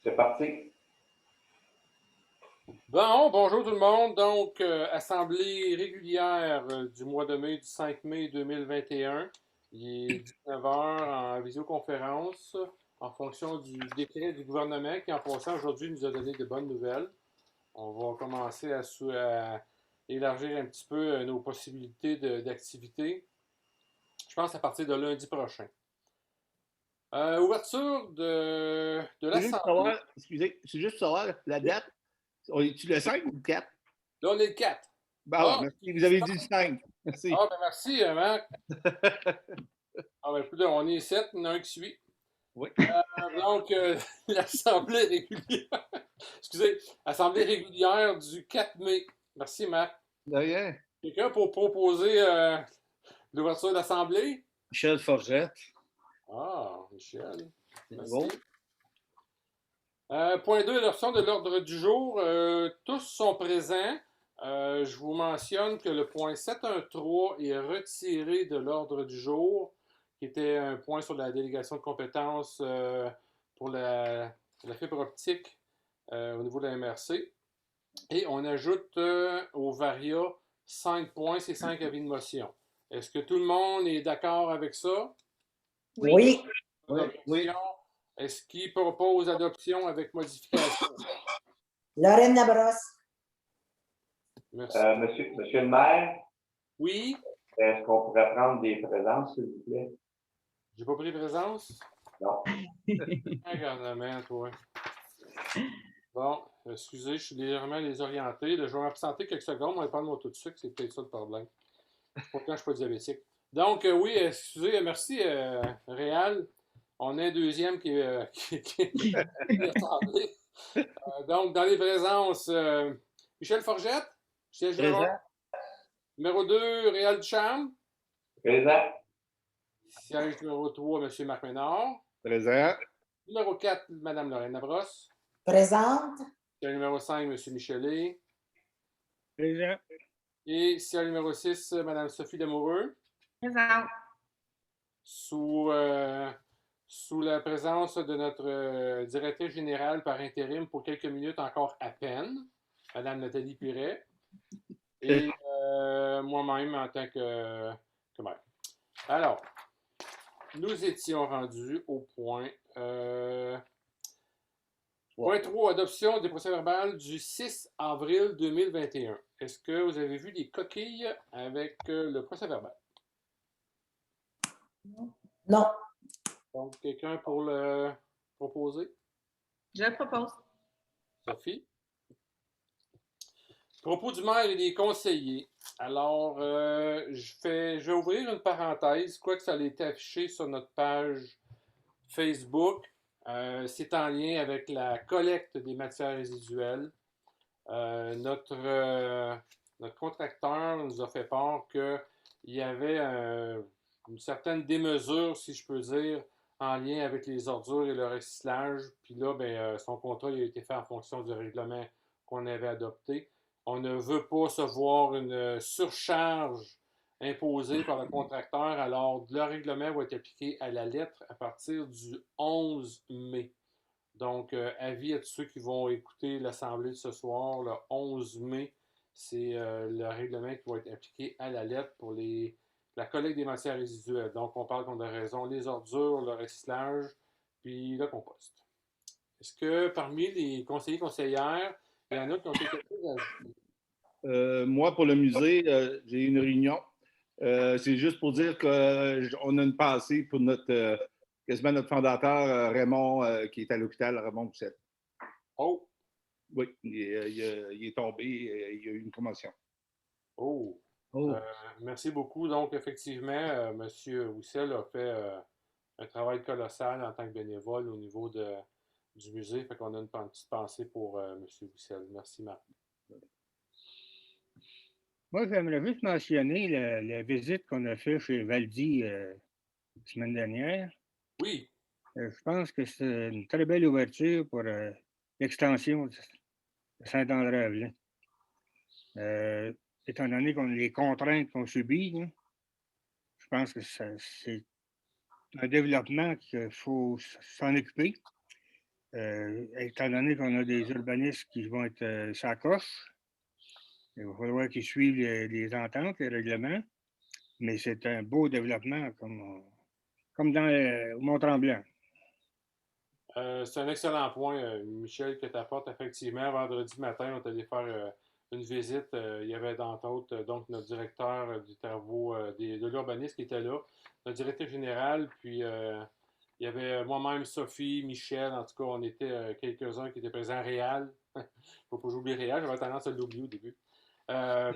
C'est parti. Bon, bonjour tout le monde. Donc, assemblée régulière du mois de mai, du 5 mai 2021. Il est 19 heures en visioconférence en fonction du décret du gouvernement qui, en passant aujourd'hui, nous a donné de bonnes nouvelles. On va commencer à élargir un petit peu nos possibilités d'activité. Je pense à partir de lundi prochain. Ouverture de C'est juste pour l'Assemblée. savoir, excusez, c'est juste pour savoir la date. On est-tu le 5 ou le 4? Là, on est le 4. Bon, merci. Vous avez dit le 5. Merci. Ben merci, Marc. Ben, écoute, on est 7, il y en a un qui suit. Oui. Donc, l'Assemblée régulière. Excusez, Assemblée régulière du 4 mai. Merci, Marc. De rien. Quelqu'un pour proposer l'ouverture de l'Assemblée? Michel Forgette. Michel. Merci. Bon. Point 2, l'option de l'ordre du jour. Tous sont présents. Je vous mentionne que le point 7.1.3 est retiré de l'ordre du jour, qui était un point sur la délégation de compétences pour la fibre optique au niveau de la MRC. Et on ajoute au VARIA 5 points et 5 avis de motion. Est-ce que tout le monde est d'accord avec ça? Oui. Oui. Est-ce qu'il propose adoption avec modification? Lorraine Labrosse. Merci. Monsieur le maire, Oui? est-ce qu'on pourrait prendre des présences, s'il vous plaît? J'ai pas pris présence? Non. Regarde, toi. Bon, excusez, je suis légèrement désorienté. Là, je vais m'absenter quelques secondes, on va prendre mon tout de sucre, c'est peut-être ça le problème. Pourtant, je ne suis pas diabétique. Donc, oui, excusez, merci, Réal. On a un deuxième qui est assemblé. Donc, dans les présences, Michel Forgette, siège numéro 1. Numéro 2, Réal Ducharme. Présent. Siège numéro 3, M. Marc Ménard. Présent. Numéro 4, Mme Lorraine Labrosse. Présente. Siège numéro 5, M. Michelet. Présent. Et siège numéro 6, Mme Sophie Demoureux. Présente. Sous la présence de notre directrice générale par intérim pour quelques minutes encore à peine, Mme Nathalie Piret. Et moi-même en tant que maire. Alors, nous étions rendus au point. Point 3, adoption des procès-verbal du 6 avril 2021. Est-ce que vous avez vu des coquilles avec le procès-verbal? Non. Donc, quelqu'un pour le proposer? Je le propose. Sophie? Propos du maire et des conseillers. Alors, je vais ouvrir une parenthèse, quoique ça a été affiché sur notre page Facebook. C'est en lien avec la collecte des matières résiduelles. Notre contracteur nous a fait part qu'il y avait une certaine démesure, si je peux dire, en lien avec les ordures et le recyclage. Puis là, son contrat il a été fait en fonction du règlement qu'on avait adopté. On ne veut pas se voir une surcharge imposée par le contracteur, alors le règlement va être appliqué à la lettre à partir du 11 mai. Donc, avis à tous ceux qui vont écouter l'Assemblée de ce soir, le 11 mai, c'est le règlement qui va être appliqué à la lettre pour la collecte des matières résiduelles. Donc, on parle, comme de raison, les ordures, le recyclage, puis le compost. Est-ce que parmi les conseillers conseillères, il y en a qui ont quelque chose à ajouter? Moi, pour le musée, j'ai une réunion. C'est juste pour dire qu'on a une pensée pour quasiment notre fondateur, Raymond, qui est à l'hôpital, Raymond Boussette. Oh! Oui, il est tombé, il y a eu une promotion. Oh! Merci beaucoup. Donc, effectivement, M. Wissel a fait un travail colossal en tant que bénévole au niveau du musée. Fait qu'on a une petite pensée pour M. Wissel. Merci, Marc. Moi, j'aimerais juste mentionner la visite qu'on a faite chez Valdi la semaine dernière. Oui. Je pense que c'est une très belle ouverture pour l'extension de Saint-André-Avelin. Étant donné qu'on les contraintes qu'on subit, là, je pense que c'est un développement qu'il faut s'en occuper. étant donné qu'on a des urbanistes qui vont être sa coche, il va falloir qu'ils suivent les ententes, les règlements, mais c'est un beau développement comme dans au Mont-Tremblant. C'est un excellent point, Michel, que tu apportes. Effectivement, vendredi matin, on est allé faire une visite. Il y avait d'entre autres donc notre directeur du travaux de l'urbanisme qui était là, notre directeur général, puis il y avait moi-même, Sophie, Michel, en tout cas, on était quelques-uns qui étaient présents. Réal, il ne faut pas que j'oublie Réal, j'avais tendance à l'oublier au début.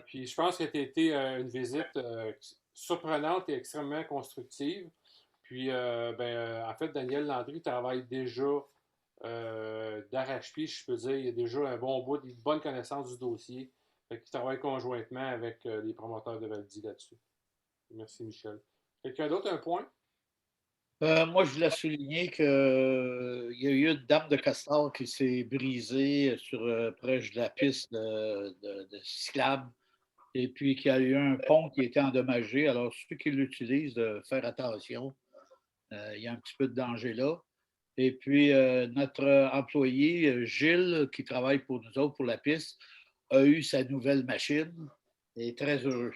Puis je pense que c'était une visite surprenante et extrêmement constructive. Puis, en fait, Daniel Landry travaille déjà d'arrache-pied, je peux dire. Il a déjà un bon bout, une bonne connaissance du dossier. Fait qu'il travaille conjointement avec les promoteurs de Valdi là-dessus. Merci, Michel. Quelqu'un d'autre, un point? Moi, je voulais souligner qu'il y a eu une dame de castor qui s'est brisée près de la piste de cyclable et puis qu'il y a eu un pont qui a été endommagé. Alors, ceux qui l'utilisent, de faire attention. Il y a un petit peu de danger là. Et puis, notre employé, Gilles, qui travaille pour nous autres pour la piste, a eu sa nouvelle machine et est très heureux.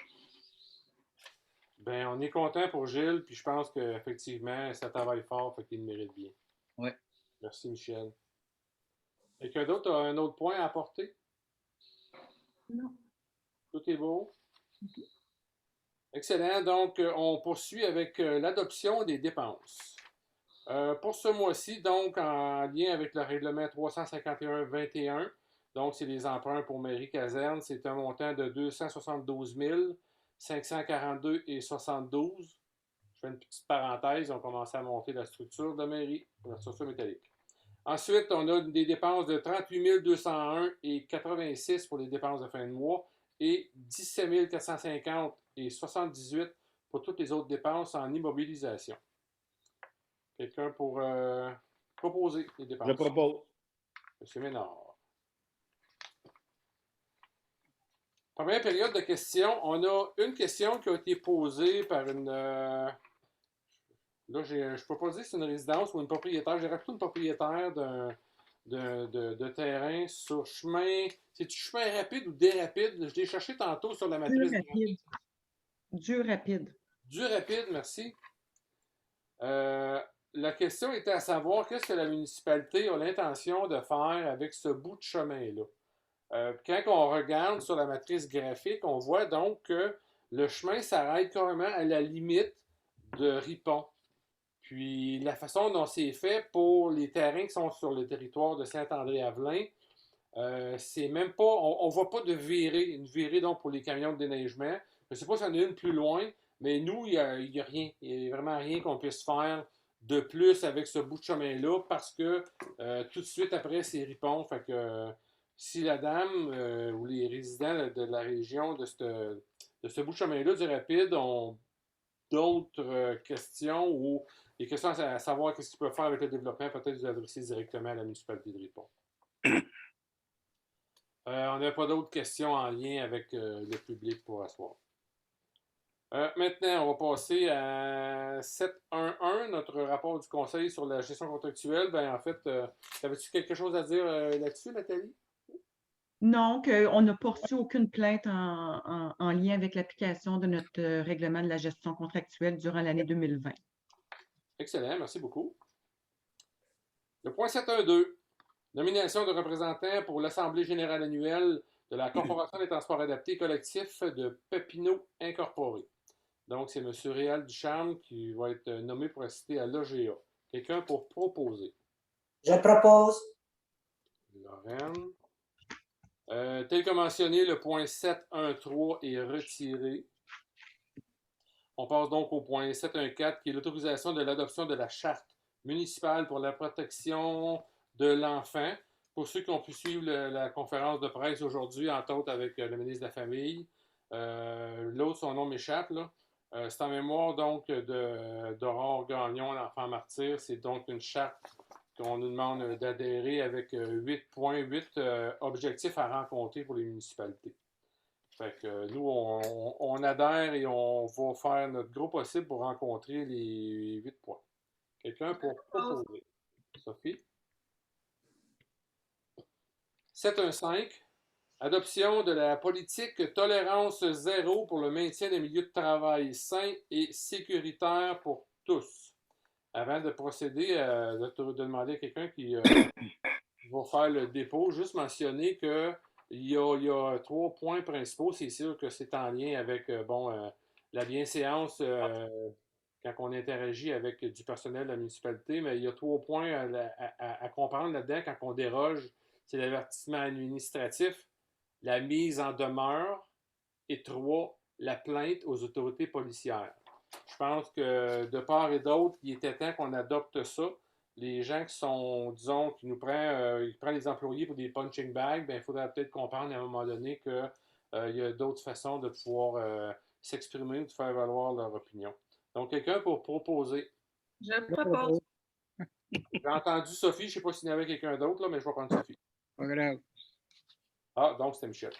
Ben, on est content pour Gilles, puis je pense qu'effectivement, ça travaille fort, fait qu'il le mérite bien. Oui. Merci, Michel. Quelqu'un d'autre a un autre point à apporter? Non. Tout est beau? Excellent. Donc, on poursuit avec l'adoption des dépenses. Pour ce mois-ci, donc, en lien avec le règlement 351-21, donc, c'est les emprunts pour mairie caserne, c'est un montant de 272 542,72. Je fais une petite parenthèse, on commence à monter la structure de mairie, la structure métallique. Ensuite, on a des dépenses de 38 201,86 pour les dépenses de fin de mois et 17 450,78 pour toutes les autres dépenses en immobilisation. Quelqu'un pour proposer les dépenses? Je propose. Monsieur Ménard. Première période de questions. On a une question qui a été posée par une... là, je ne peux pas dire si c'est une résidence ou une propriétaire. J'ai plutôt une propriétaire de terrain sur chemin... C'est-tu chemin rapide ou dérapide? Je l'ai cherché tantôt sur la matrice. Dur rapide. Dur rapide, merci. La question était à savoir qu'est-ce que la municipalité a l'intention de faire avec ce bout de chemin-là. Quand on regarde sur la matrice graphique, on voit donc que le chemin s'arrête carrément à la limite de Ripon. Puis la façon dont c'est fait pour les terrains qui sont sur le territoire de Saint-André-Avelin, c'est même pas, on ne voit pas de virée, une virée donc pour les camions de déneigement. Je ne sais pas s'il y en a une plus loin, mais nous, il n'y a rien. Il n'y a vraiment rien qu'on puisse faire de plus avec ce bout de chemin-là parce que tout de suite après, c'est Ripon. Fait que si la dame ou les résidents de la région de ce bout de chemin-là du rapide ont d'autres questions ou des questions à savoir qu'est-ce qu'ils peuvent faire avec le développement, peut-être vous adresser directement à la municipalité de Ripon. On n'a pas d'autres questions en lien avec le public pour asseoir. Maintenant, on va passer à 7.1.1, notre rapport du Conseil sur la gestion contractuelle. Ben, en fait, avais-tu quelque chose à dire là-dessus, Nathalie? Non, qu'on n'a pas reçu aucune plainte en lien avec l'application de notre règlement de la gestion contractuelle durant l'année 2020. Excellent, merci beaucoup. Le point 7.1.2, nomination de représentants pour l'Assemblée générale annuelle de la Corporation des transports adaptés collectifs de Papineau Incorporé. Donc, c'est M. Réal Ducharme qui va être nommé pour assister à l'OGA. Quelqu'un pour proposer? Je propose. Lorraine. Tel que mentionné, le point 7.1.3 est retiré. On passe donc au point 7.1.4 qui est l'autorisation de l'adoption de la charte municipale pour la protection de l'enfant. Pour ceux qui ont pu suivre la conférence de presse aujourd'hui, entre autres avec le ministre de la Famille, l'autre, son nom m'échappe, là. C'est en mémoire donc d'Aurore Gagnon, l'enfant martyr. C'est donc une charte qu'on nous demande d'adhérer avec 8.8 objectifs à rencontrer pour les municipalités. Fait que nous, on adhère et on va faire notre gros possible pour rencontrer les 8 points. Quelqu'un pour proposer? Sophie? 7.1.5. Adoption de la politique tolérance zéro pour le maintien des milieux de travail sains et sécuritaires pour tous. Avant de procéder, de demander à quelqu'un qui va faire le dépôt, juste mentionner que il y a 3 points principaux. C'est sûr que c'est en lien avec la bienséance quand on interagit avec du personnel de la municipalité, mais il y a 3 points à comprendre là-dedans quand on déroge. C'est l'avertissement administratif, la mise en demeure et 3, la plainte aux autorités policières. Je pense que de part et d'autre, il était temps qu'on adopte ça. Les gens qui sont, disons, qui nous prennent, ils prennent les employés pour des punching bags, ben, il faudrait peut-être comprendre à un moment donné qu'il y a d'autres façons de pouvoir s'exprimer ou de faire valoir leur opinion. Donc, quelqu'un pour proposer. Je propose. J'ai entendu Sophie, je ne sais pas s'il y avait quelqu'un d'autre, là, mais je vais prendre Sophie. Pas grave. Ah, donc c'était Michel.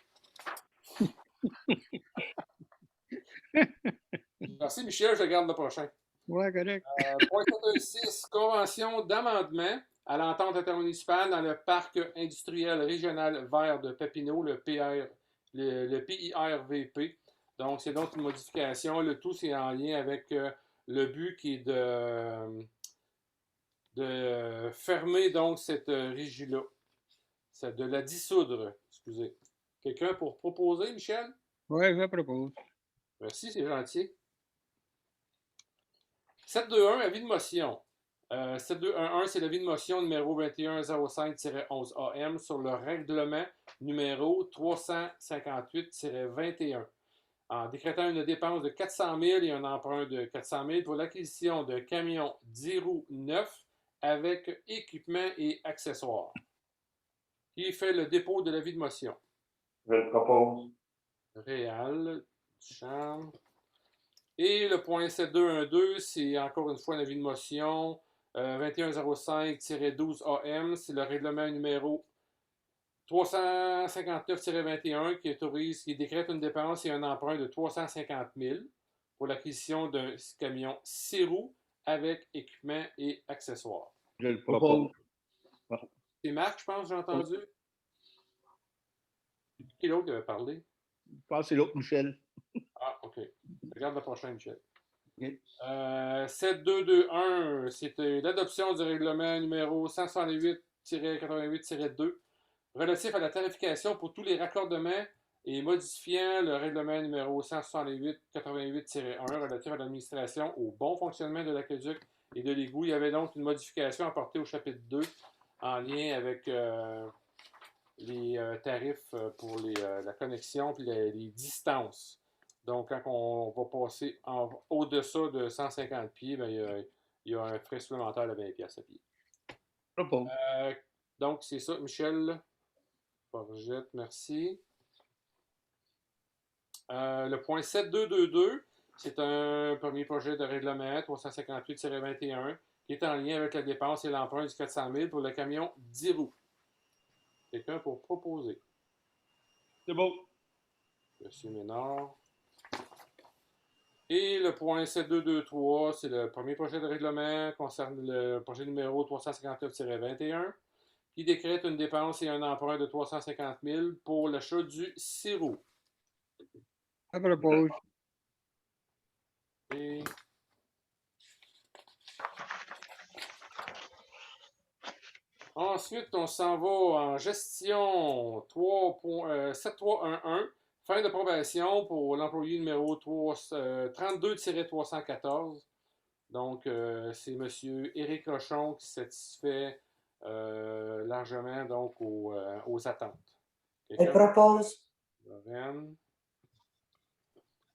Merci Michel, je garde le prochain. Ouais, correct. Point 7.6, convention d'amendement à l'entente intermunicipale dans le parc industriel régional vert de Papineau, le PIRVP. Donc, c'est donc une modification. Le tout, c'est en lien avec le but qui est de fermer donc cette régie-là. De la dissoudre, excusez. Quelqu'un pour proposer, Michel? Ouais, je propose. Merci, c'est gentil. 7.2.1, avis de motion. 7.2.1.1, c'est l'avis de motion numéro 2105-11AM sur le règlement numéro 358-21 en décrétant une dépense de 400 000 et un emprunt de 400 000 pour l'acquisition de camions 10 roues neufs avec équipement et accessoires. Qui fait le dépôt de l'avis de motion? Je le propose. Réal, Duchamp. Et le point 7.2.1.2, c'est encore une fois un avis de motion 2105-12AM. C'est le règlement numéro 359-21 qui autorise, qui décrète une dépense et un emprunt de 350 000 pour l'acquisition d'un camion 6 roues avec équipement et accessoires. Je le propose. C'est Marc, je pense, j'ai entendu. Qui est l'autre qui avait parlé? Je pense que c'est l'autre, Michel. Ah, OK. Regarde le prochain, Michel. Okay. 7.2.2.1, c'était l'adoption du règlement numéro 168-88-2 relatif à la tarification pour tous les raccordements et modifiant le règlement numéro 168-88-1 relatif à l'administration au bon fonctionnement de l'aqueduc et de l'égout. Il y avait donc une modification apportée au chapitre 2 en lien avec les tarifs pour la connexion et les distances. Donc, quand on va passer au-dessous de 150 pieds, ben, il y a un frais supplémentaire de 20 pièces à pied. Donc, c'est ça, Michel. Forgette, merci. Le point 7.2.2.2, c'est un premier projet de règlement 358-21 qui est en lien avec la dépense et l'emprunt du 400 000 pour le camion 10 roues. Quelqu'un pour proposer? C'est beau. Monsieur Ménard. Et le point 7.2.2.3, c'est le premier projet de règlement concernant le projet numéro 359-21 qui décrète une dépense et un emprunt de 350 000 pour l'achat du 6 roues. Je propose. Et... Ensuite, on s'en va en gestion 7.3.1.1, fin de probation pour l'employé numéro 32-314. Donc, c'est M. Éric Rochon qui satisfait largement donc, aux attentes. Je propose. Lorraine.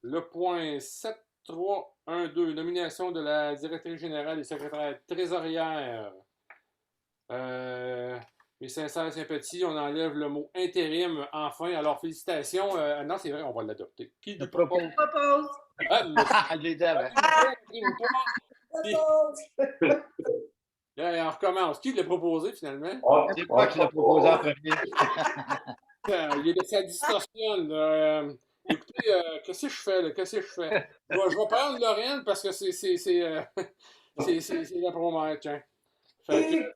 Le point 7.3.1.2, nomination de la directrice générale et secrétaire trésorière. Mes sincères sympathies, on enlève le mot intérim enfin. Alors, félicitations. Non, c'est vrai, on va l'adopter. Qui le propose? Je propose. Ah, Les deux avant. on recommence. Qui l'a proposé finalement? C'est moi qui l'ai proposé en premier. Il est de sa distorsion. Écoutez, qu'est-ce que je fais? Là? Qu'est-ce que je fais? Je vais prendre Lorraine parce que c'est la promo, tiens. Fait que,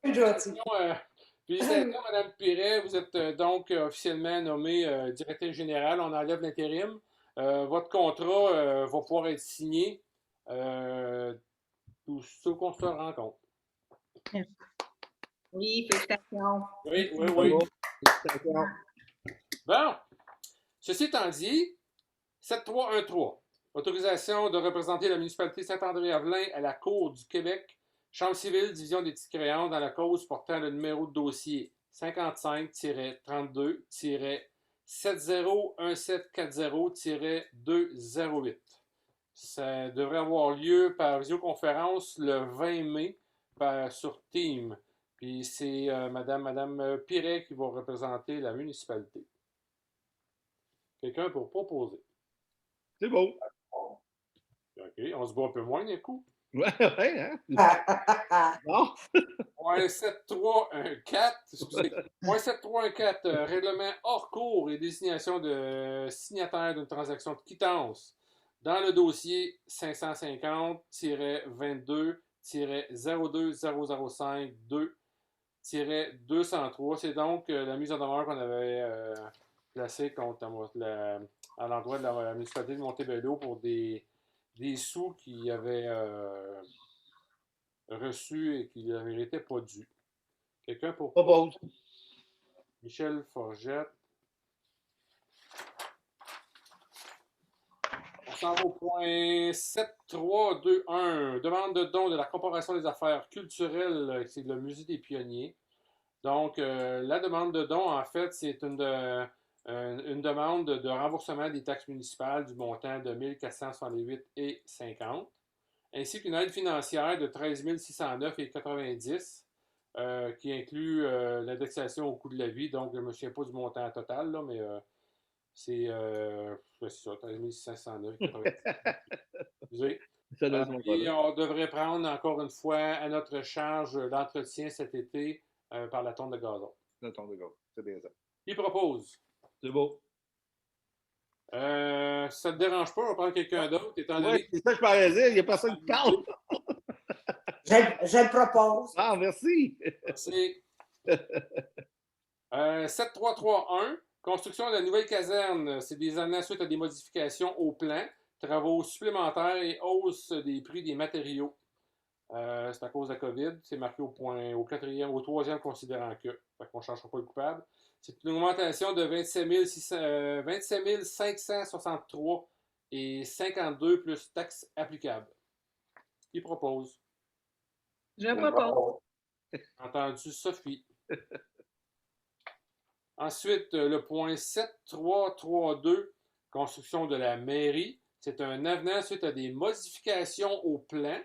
Félicitations, Mme Piret. Vous êtes donc officiellement nommée directrice générale. On enlève l'intérim. Votre contrat va pouvoir être signé tout ce qu'on se rencontre. Oui, félicitations. Oui, oui, oui. Bravo. Félicitations. Bon, ceci étant dit, 7313. Autorisation de représenter la municipalité Saint-André-Avelin à la Cour du Québec, Chambre civile, division des petites créances dans la cause portant le numéro de dossier 55-32-701740-208. Ça devrait avoir lieu par visioconférence le 20 mai sur Team. Puis c'est Madame Piret qui va représenter la municipalité. Quelqu'un pour proposer? C'est beau. OK, on se bat un peu moins d'un coup. Ouais, ouais, hein? Bon. Point 7314, excusez. Point 7314, règlement hors cours et désignation de signataire d'une transaction de quittance dans le dossier 550-22-02005-2-203. C'est donc la mise en demeure qu'on avait placée contre à l'endroit de la municipalité de Montebello pour des sous qui avaient reçus et qui leur étaient pas dus. Quelqu'un pour Propose. Michel Forgette. On s'en va au point 7321. Demande de don de la Corporation des affaires culturelles, c'est le Musée des pionniers. Donc, la demande de don, en fait, c'est une demande de remboursement des taxes municipales du montant de 1468,50 ainsi qu'une aide financière de 13 609,90 qui inclut l'indexation au coût de la vie. Donc, je ne me souviens pas du montant total, là, mais c'est ça, 13 609,90. Ça doit être mon Et problème. on devrait prendre encore une fois à notre charge l'entretien cet été par la tonne de gazon. La tonne de gaz. C'est bien ça. Qui propose? C'est beau. Ça ne te dérange pas, on va prendre quelqu'un d'autre, étant donné Oui, c'est ça que je parlais dire. Il n'y a personne qui parle. Je le propose. Ah, merci. c'est 7331, construction de la nouvelle caserne. C'est des années suite à des modifications au plan, travaux supplémentaires et hausse des prix des matériaux. C'est à cause de la COVID. C'est marqué au troisième considérant que. Fait qu'on ne changera pas le coupable. C'est une augmentation de 27 563 et 52 plus taxes applicables. Qui propose? Je propose. Entendu, Sophie. Ensuite, le point 7332, construction de la mairie. C'est un avenant suite à des modifications au plan.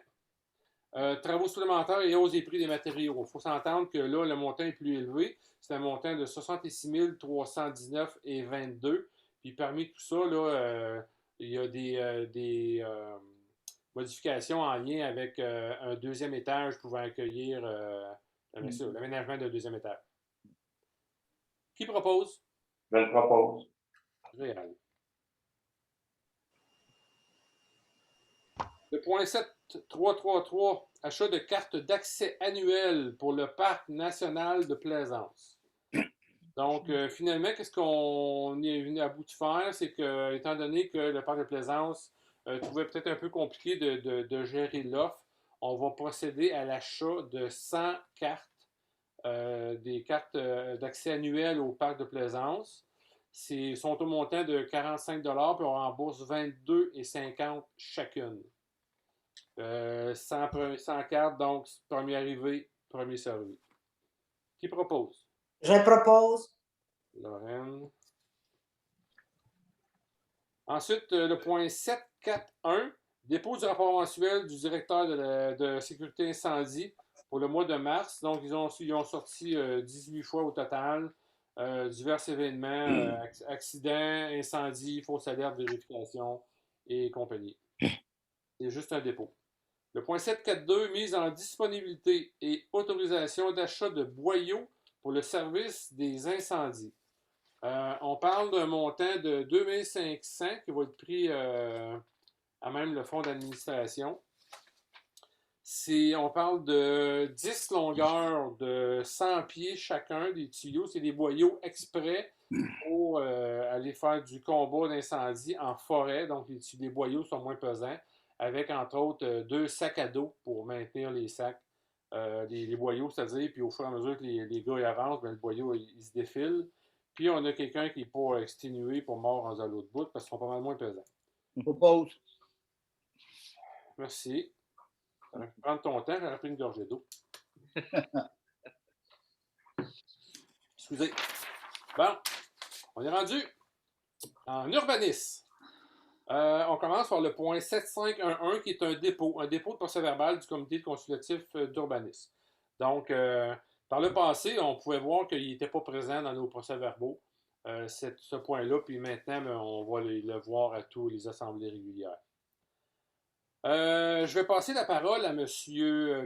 Travaux supplémentaires et hausse des prix des matériaux. Il faut s'entendre que là, le montant est plus élevé. C'est un montant de 66 319,22. Puis parmi tout ça, là, il y a des modifications en lien avec un deuxième étage pouvant accueillir l'aménagement d'un deuxième étage. Qui propose? Je le propose. Réal. Le point 7333, achat de cartes d'accès annuelles pour le Parc national de Plaisance. Donc, finalement, qu'est-ce qu'on est venu à bout de faire? C'est que, étant donné que le Parc de Plaisance trouvait peut-être un peu compliqué de gérer l'offre, on va procéder à l'achat de 100 cartes, des cartes d'accès annuelles au Parc de Plaisance. Ils sont au montant de 45 $, puis on rembourse 22,50 chacune. 100 cartes, donc premier arrivé, premier servi. Qui propose? Je propose. Lorraine. Ensuite, le point 741, dépôt du rapport mensuel du directeur de sécurité incendie pour le mois de mars. Donc, ils ont sorti 18 fois au total, divers événements, accidents, incendies, fausses alertes, vérification et compagnie. C'est juste un dépôt. Le point 742, mise en disponibilité et autorisation d'achat de boyaux pour le service des incendies. On parle d'un montant de 2500 qui va être pris à même le fonds d'administration. On parle de 10 longueurs de 100 pieds chacun des tuyaux. C'est des boyaux exprès pour aller faire du combat d'incendie en forêt. Donc, les boyaux sont moins pesants, avec entre autres 2 sacs à dos pour maintenir les sacs, les boyaux, c'est-à-dire, puis au fur et à mesure que les gars y avancent, ben, le boyau il se défile. Puis on a quelqu'un qui est pas exténué pour mort dans l'autre bout parce qu'ils sont pas mal moins pesants. On propose. Merci. Ça va prendre ton temps, j'aurais pris une gorgée d'eau. Excusez. Bon, on est rendu en urbanisme. On commence par le point 7511 qui est un dépôt de procès-verbal du comité consultatif d'urbanisme. Donc, par le passé, on pouvait voir qu'il n'était pas présent dans nos procès-verbaux, ce point-là, puis maintenant, on va le voir à tous les assemblées régulières. Je vais passer la parole à M.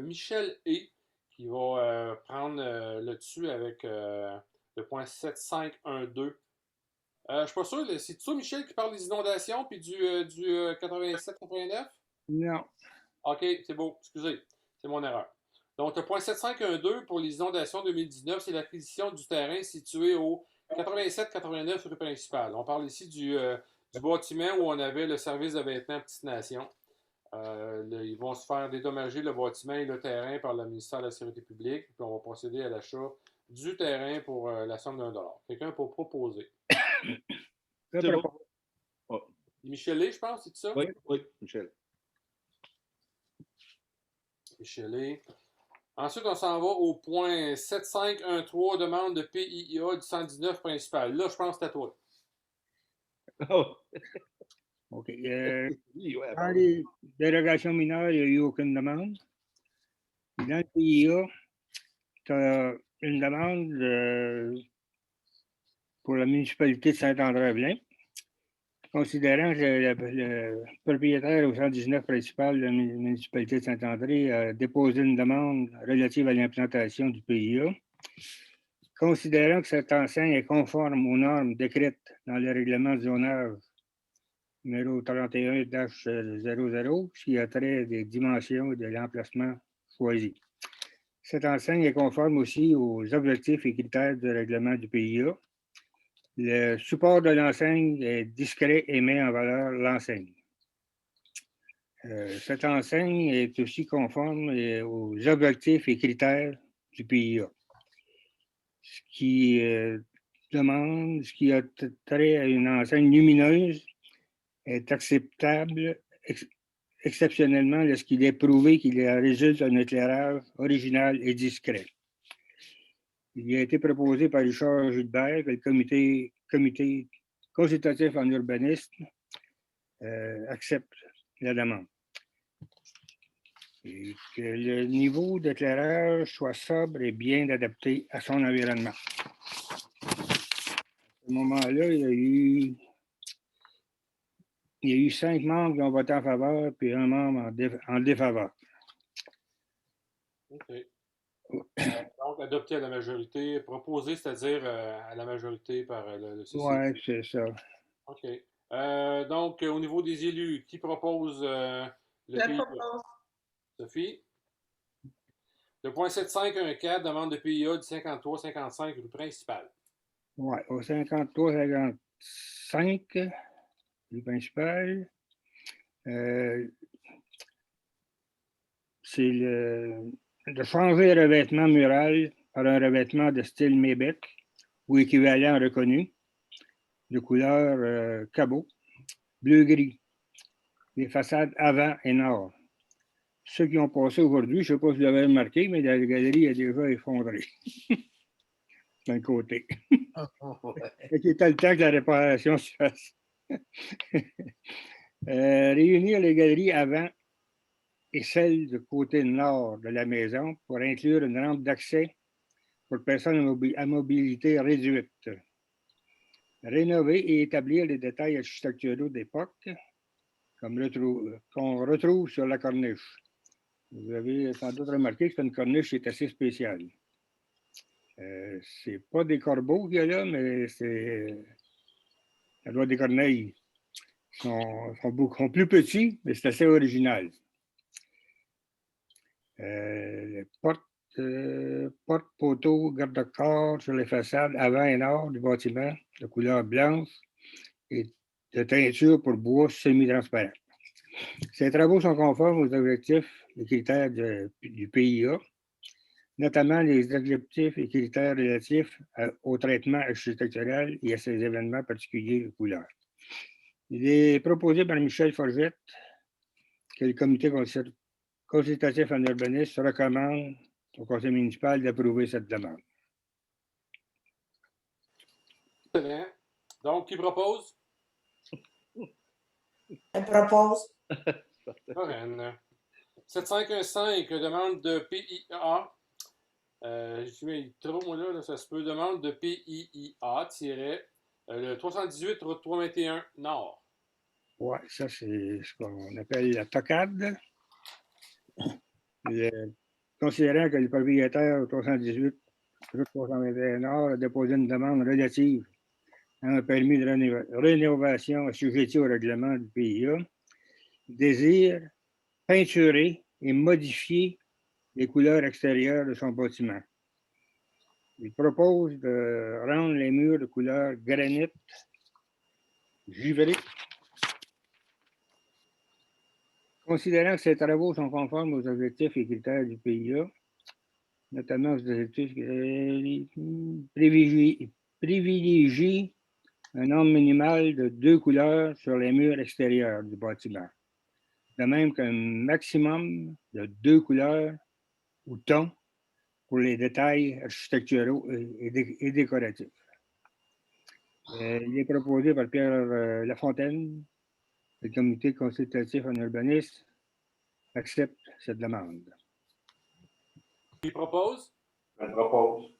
Michel E. qui va prendre le dessus avec le point 7512. Je ne suis pas sûr, c'est toi, Michel, qui parle des inondations puis du 87-89? Non. OK, c'est beau, excusez, c'est mon erreur. Donc, le point 7512 pour les inondations 2019, c'est l'acquisition du terrain situé au 87-89 rue principale. On parle ici du bâtiment où on avait le service de vêtements Petite Nation. Ils vont se faire dédommager le bâtiment et le terrain par le ministère de la Sécurité publique, puis on va procéder à l'achat du terrain pour la somme d'$1. Quelqu'un pour proposer? C'est bon. Oh. Michel Lé, je pense, c'est ça? Oui, oui, Michel. Michel Lé. Ensuite, on s'en va au point 7513, demande de PIA du 119 principal. Là, je pense que c'est à toi. Oh. OK. Oui, ouais, Dans les dérogations mineures, il n'y a eu aucune demande. Dans le PIA, tu as une demande pour la municipalité de Saint-André-Velin, considérant que le propriétaire au 119 principal de la municipalité de Saint-André a déposé une demande relative à l'implantation du PIA, considérant que cette enseigne est conforme aux normes décrites dans le règlement de zonage numéro 31-00, qui a trait des dimensions et de l'emplacement choisi. Cette enseigne est conforme aussi aux objectifs et critères du règlement du PIA. Le support de l'enseigne est discret et met en valeur l'enseigne. Cette enseigne est aussi conforme aux objectifs et critères du PIA. Ce qui a trait à une enseigne lumineuse est acceptable exceptionnellement lorsqu'il est prouvé qu'il résulte un éclairage original et discret. Il a été proposé par Richard Gilbert que le comité consultatif en urbanisme accepte la demande. Et que le niveau d'éclairage soit sobre et bien adapté à son environnement. À ce moment-là, il y a eu 5 membres qui ont voté en faveur, puis un membre en défaveur. OK. Donc, adopté à la majorité, proposé, c'est-à-dire à la majorité par le CCI. Oui, c'est ça. OK. Donc, au niveau des élus, qui propose le Je PIA? propose. Sophie? Le point 7514, demande de PIA du 53-55 rue principale. Oui, au 53-55 rue principale. C'est de changer le revêtement mural par un revêtement de style Mébec ou équivalent reconnu, de couleur cabot, bleu-gris, les façades avant et nord. Ceux qui ont passé aujourd'hui, je ne sais pas si vous l'avez remarqué, mais la galerie est déjà effondrée d'un côté. Il était le temps que la réparation se fasse. Réunir les galeries avant et celle du côté nord de la maison pour inclure une rampe d'accès pour personnes à mobilité réduite. Rénover et établir les détails architecturaux d'époque qu'on retrouve sur la corniche. Vous avez sans doute remarqué que c'est une corniche qui est assez spéciale. C'est pas des corbeaux qu'il y a là, mais c'est ça doit être des corneilles. Ils sont plus petits, mais c'est assez original. Les porte-poteaux, garde-corps sur les façades avant et nord du bâtiment de couleur blanche et de teinture pour bois semi-transparent. Ces travaux sont conformes aux objectifs et critères du PIA, notamment les objectifs et critères relatifs au traitement architectural et à ces événements particuliers de couleur. Il est proposé par Michel Forgette que le comité consultatif en urbanisme recommande au conseil municipal d'approuver cette demande. Excellent. Donc, qui propose? Je propose. Lorraine. 7515, demande de PIA. Je mets trop, moi, là, ça se peut. Demande de PIA, le 318, route 321 Nord. Oui, ça, c'est ce qu'on appelle la tocade. Considérant que le propriétaire 318, route 321 Nord, a déposé une demande relative à un permis de rénovation assujetti au règlement du PIA, désire peinturer et modifier les couleurs extérieures de son bâtiment. Il propose de rendre les murs de couleur granit givré. Considérant que ces travaux sont conformes aux objectifs et critères du PIA, notamment aux objectifs privilégient un nombre minimal de 2 couleurs sur les murs extérieurs du bâtiment, de même qu'un maximum de 2 couleurs ou tons pour les détails architecturaux et décoratifs. Il est proposé par Pierre Lafontaine. Le comité consultatif en urbanisme accepte cette demande. Qui propose? Je propose.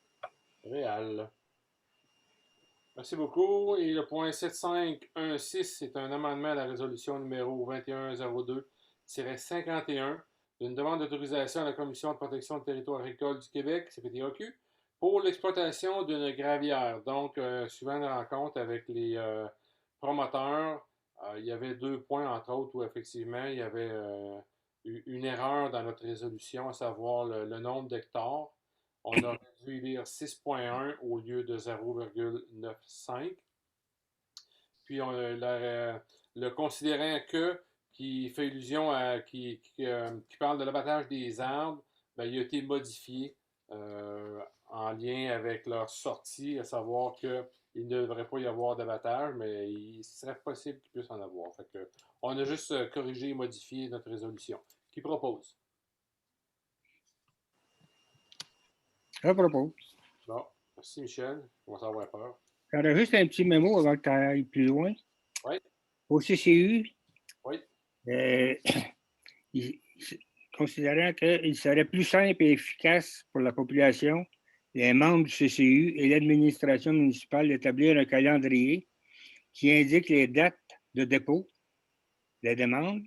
Réal. Merci beaucoup. Et le point 7516, c'est un amendement à la résolution numéro 2102-51 d'une demande d'autorisation à la Commission de protection du territoire agricole du Québec, CPTAQ, pour l'exploitation d'une gravière. Donc, suivant une rencontre avec les promoteurs, il y avait 2 points, entre autres, où effectivement, il y avait une erreur dans notre résolution, à savoir le nombre d'hectares. On aurait dû lire 6.1 au lieu de 0,95. Puis, le considérant qui fait allusion à qui parle de l'abattage des arbres, ben, il a été modifié en lien avec leur sortie, à savoir qu'il ne devrait pas y avoir d'abattage, mais il serait possible qu'il puisse en avoir. Fait que, on a juste corrigé et modifié notre résolution. Qui propose? Je propose. Bon, merci Michel. On va avoir peur. J'aurais juste un petit mémo avant que tu ailles plus loin. Oui. Au CCU, Oui. Considérant qu'il serait plus simple et efficace pour la population, les membres du CCU et l'administration municipale d'établir un calendrier qui indique les dates de dépôt des demandes,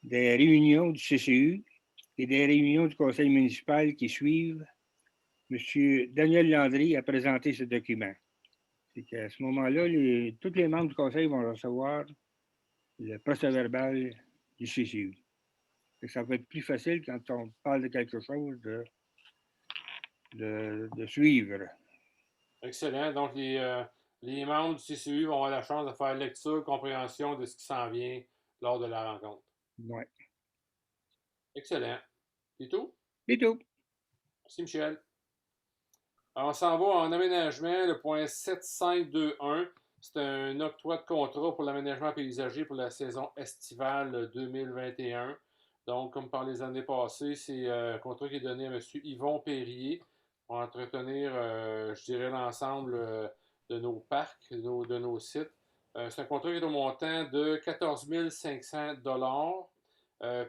des réunions du CCU et des réunions du conseil municipal qui suivent. M. Daniel Landry a présenté ce document. C'est qu'à ce moment-là, tous les membres du conseil vont recevoir le procès-verbal du CCU. Et ça va être plus facile quand on parle de quelque chose de suivre. Excellent. Donc, les membres du CCU vont avoir la chance de faire lecture, compréhension de ce qui s'en vient lors de la rencontre. Oui. Excellent. C'est tout? C'est tout. Merci, Michel. Alors, on s'en va en aménagement, le point 7521. C'est un octroi de contrat pour l'aménagement paysager pour la saison estivale 2021. Donc, comme par les années passées, c'est un contrat qui est donné à M. Yvon Perrier pour entretenir, je dirais, l'ensemble de nos parcs, de nos sites. C'est un contrat qui est au montant de 14 500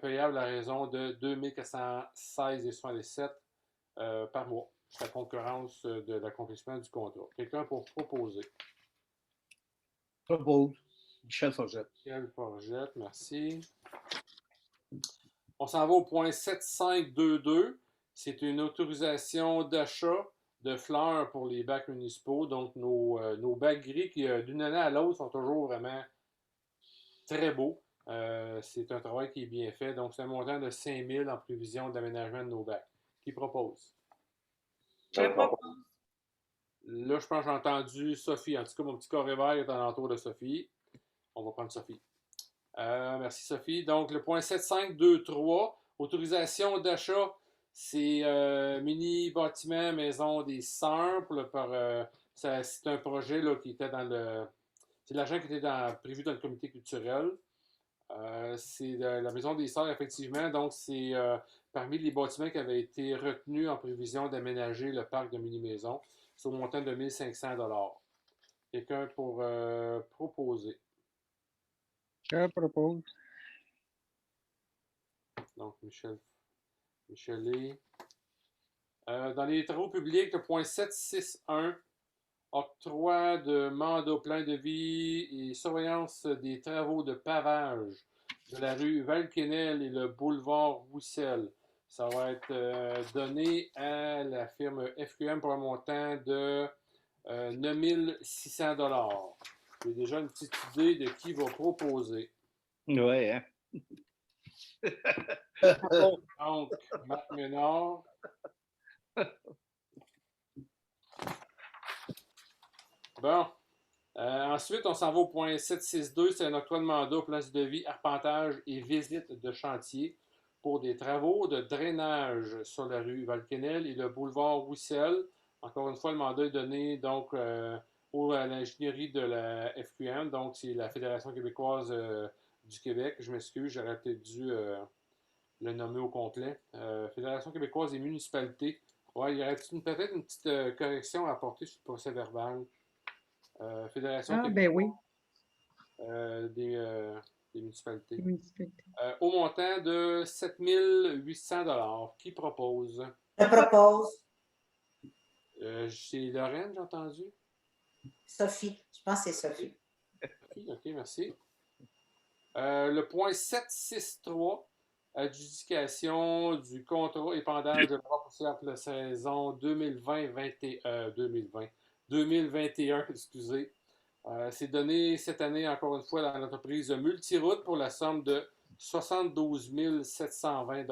payable à raison de 2 416,77 par mois. C'est la concurrence de l'accomplissement du contrat. Quelqu'un pour proposer? Propose. Michel Forgette. Michel Forgette, merci. On s'en va au point 7522. C'est une autorisation d'achat de fleurs pour les bacs municipaux. Donc, nos bacs gris qui, d'une année à l'autre, sont toujours vraiment très beaux. C'est un travail qui est bien fait. Donc, c'est un montant de 5 000 en prévision d'aménagement de nos bacs. Qui propose? Je le propose. Là, je pense que j'ai entendu Sophie. En tout cas, mon petit corps réveil est alentour de Sophie. On va prendre Sophie. Merci, Sophie. Donc, le point 7523, autorisation d'achat, c'est mini bâtiment maison des Sœurs. C'est un projet là, qui était dans le. C'est l'argent qui était prévu dans le comité culturel. C'est la maison des Sœurs, effectivement. Donc, c'est parmi les bâtiments qui avaient été retenus en prévision d'aménager le parc de mini-maison. C'est au montant de 1 500 $. Quelqu'un pour proposer. Je propose. Donc, Michelet. Dans les travaux publics, le point 761, octroi de mandat plein de vie et surveillance des travaux de pavage de la rue Valquenel et le boulevard Roussel. Ça va être donné à la firme FQM pour un montant de 9 600 $. J'ai déjà une petite idée de qui va proposer. Ouais, hein? Donc, Marc Ménard. Bon. Ensuite, on s'en va au point 762. C'est un octroi de mandat, place de vie, arpentage et visite de chantier pour des travaux de drainage sur la rue Valquenel et le boulevard Roussel. Encore une fois, le mandat est donné donc à l'ingénierie de la FQM. Donc, c'est la Fédération québécoise du Québec. Je m'excuse, j'aurais peut-être dû le nommer au complet. Fédération québécoise des municipalités. Ouais, il y aurait peut-être une petite correction à apporter sur le procès verbal. Fédération ben oui, des municipalités. les municipalités. Au montant de 7 800 $. Qui propose? Je propose. C'est Lorraine, j'ai entendu. Sophie. Je pense que c'est Sophie. OK, merci. Le point 763, adjudication du contrat épandage de droits pour la saison 2021, excusez. C'est donné cette année, encore une fois, dans l'entreprise Multiroute pour la somme de 72 720 $.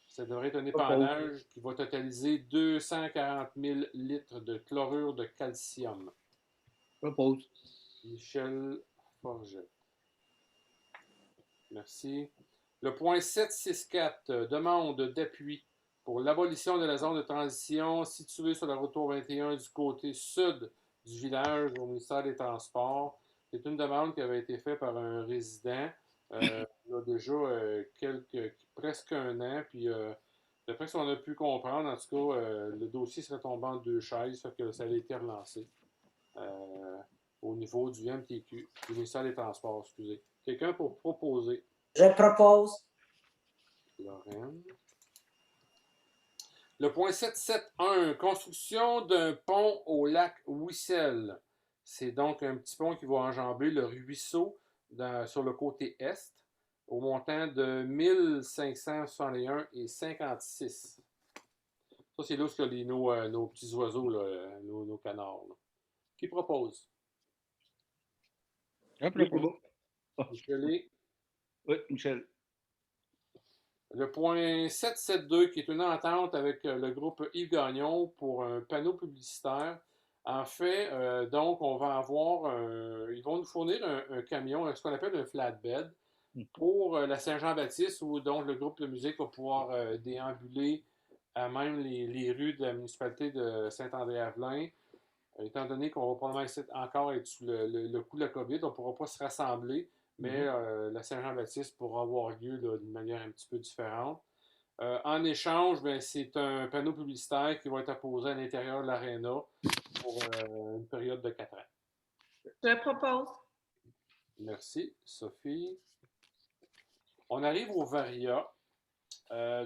Ça devrait être un épandage qui va totaliser 240 000 litres de chlorure de calcium. Propose. Michel Forget. Merci. Le point 764, demande d'appui pour l'abolition de la zone de transition située sur la route 21 du côté sud du village au ministère des Transports. C'est une demande qui avait été faite par un résident il y a déjà presque un an. Puis, d'après ce qu'on a pu comprendre, en tout cas, le dossier serait tombé en deux chaises, fait que ça a été relancé au niveau du MTQ, du ministère des Transports, excusez. Quelqu'un pour proposer? Je propose. Lorraine. Le point 771, construction d'un pont au lac Wissel. C'est donc un petit pont qui va enjamber le ruisseau sur le côté est, au montant de 1561,56 $. Ça, c'est là où il y a nos petits oiseaux, là, nos canards. Là. Qui propose? Je propose. Michelet. Oui, Michel. Le point 772, qui est une entente avec le groupe Yves Gagnon pour un panneau publicitaire. En fait, donc, on va avoir ils vont nous fournir un camion, ce qu'on appelle un flatbed, pour la Saint-Jean-Baptiste, où donc le groupe de musique va pouvoir déambuler à même les rues de la municipalité de Saint-André-Avelin. Étant donné qu'on va probablement encore être sous le coup de la COVID, on ne pourra pas se rassembler, mais la Saint-Jean-Baptiste pourra avoir lieu d'une manière un petit peu différente. En échange, ben, c'est un panneau publicitaire qui va être apposé à l'intérieur de l'aréna pour une période de 4 ans. Je propose. Merci, Sophie. On arrive au Varia.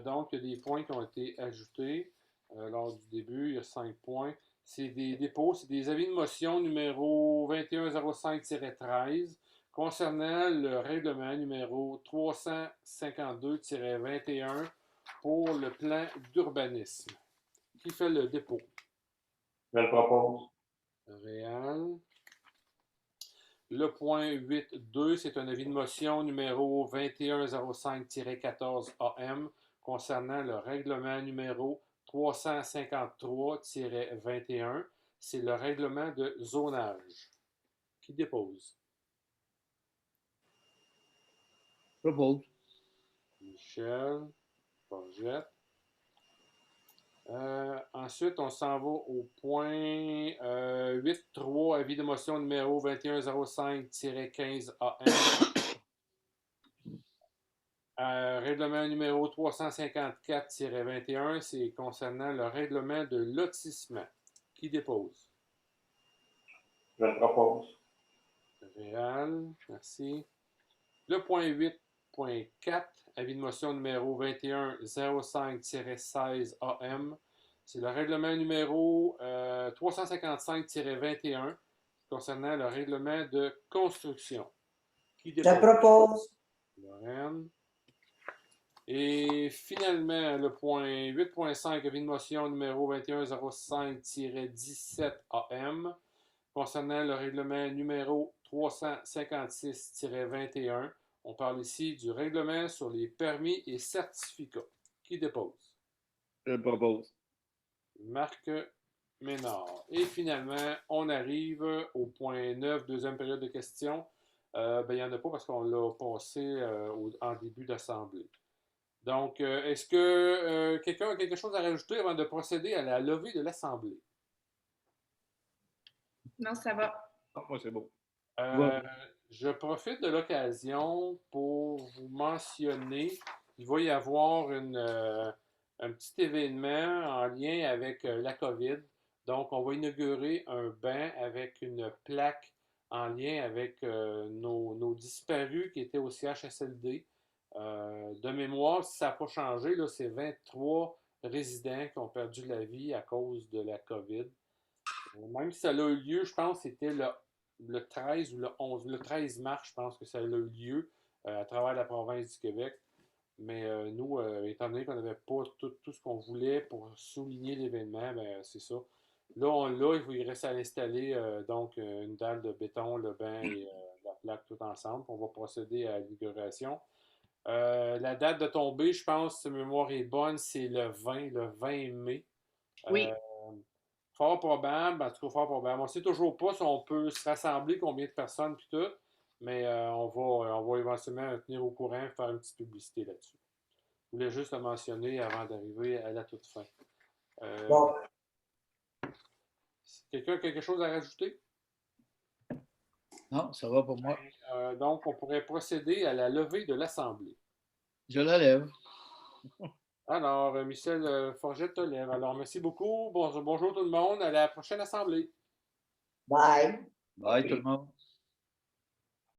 Donc, il y a des points qui ont été ajoutés lors du début. Il y a 5 points. C'est des dépôts, c'est des avis de motion numéro 2105-13 concernant le règlement numéro 352-21 pour le plan d'urbanisme. Qui fait le dépôt? Je le propose. Réal. Le point 8.2, c'est un avis de motion numéro 2105-14 AM concernant le règlement numéro 353-21. C'est le règlement de zonage. Qui dépose? Propose. Michel, Forgette. Ensuite, on s'en va au point 8.3, avis de motion numéro 2105-15 AM. Règlement numéro 354-21, c'est concernant le règlement de lotissement. Qui dépose? Je le propose. Réal, merci. Le point 8.4, avis de motion numéro 2105-16 AM, c'est le règlement numéro 355-21 concernant le règlement de construction. Qui dépose? Je propose. Lorraine. Et finalement, le point 8.5, avis de motion numéro 2105-17 AM concernant le règlement numéro 356-21. On parle ici du règlement sur les permis et certificats. Qui dépose? Je propose. Marc Ménard. Et finalement, on arrive au point 9, deuxième période de questions. Il n'y en a pas parce qu'on l'a passé en début d'assemblée. Donc, est-ce que quelqu'un a quelque chose à rajouter avant de procéder à la levée de l'Assemblée? Non, ça va. Ah, moi, c'est bon. Je profite de l'occasion pour vous mentionner qu'il va y avoir un petit événement en lien avec la COVID. Donc, on va inaugurer un banc avec une plaque en lien avec nos disparus qui étaient au CHSLD. De mémoire, si ça n'a pas changé, là, c'est 23 résidents qui ont perdu la vie à cause de la COVID. Même si ça a eu lieu, je pense que c'était le 13 ou le 11, le 13 mars, je pense que ça a eu lieu à travers la province du Québec. Mais nous, étant donné qu'on n'avait pas tout ce qu'on voulait pour souligner l'événement, ben, c'est ça. Là, on l'a, il reste à l'installer, donc une dalle de béton, le banc et la plaque tout ensemble. On va procéder à l'inauguration. La date de tombée, je pense, si ma mémoire est bonne, c'est le 20 mai. Oui. Fort probable, en tout cas fort probable. On ne sait toujours pas si on peut se rassembler, combien de personnes, puis tout, mais on va éventuellement tenir au courant, faire une petite publicité là-dessus. Je voulais juste le mentionner avant d'arriver à la toute fin. Bon. Quelqu'un a quelque chose à rajouter? Non, ça va pour moi. Donc, on pourrait procéder à la levée de l'Assemblée. Je la lève. Alors, Michel Forgette te lève. Alors, merci beaucoup. Bonjour tout le monde. À la prochaine Assemblée. Bye. Bye tout le monde.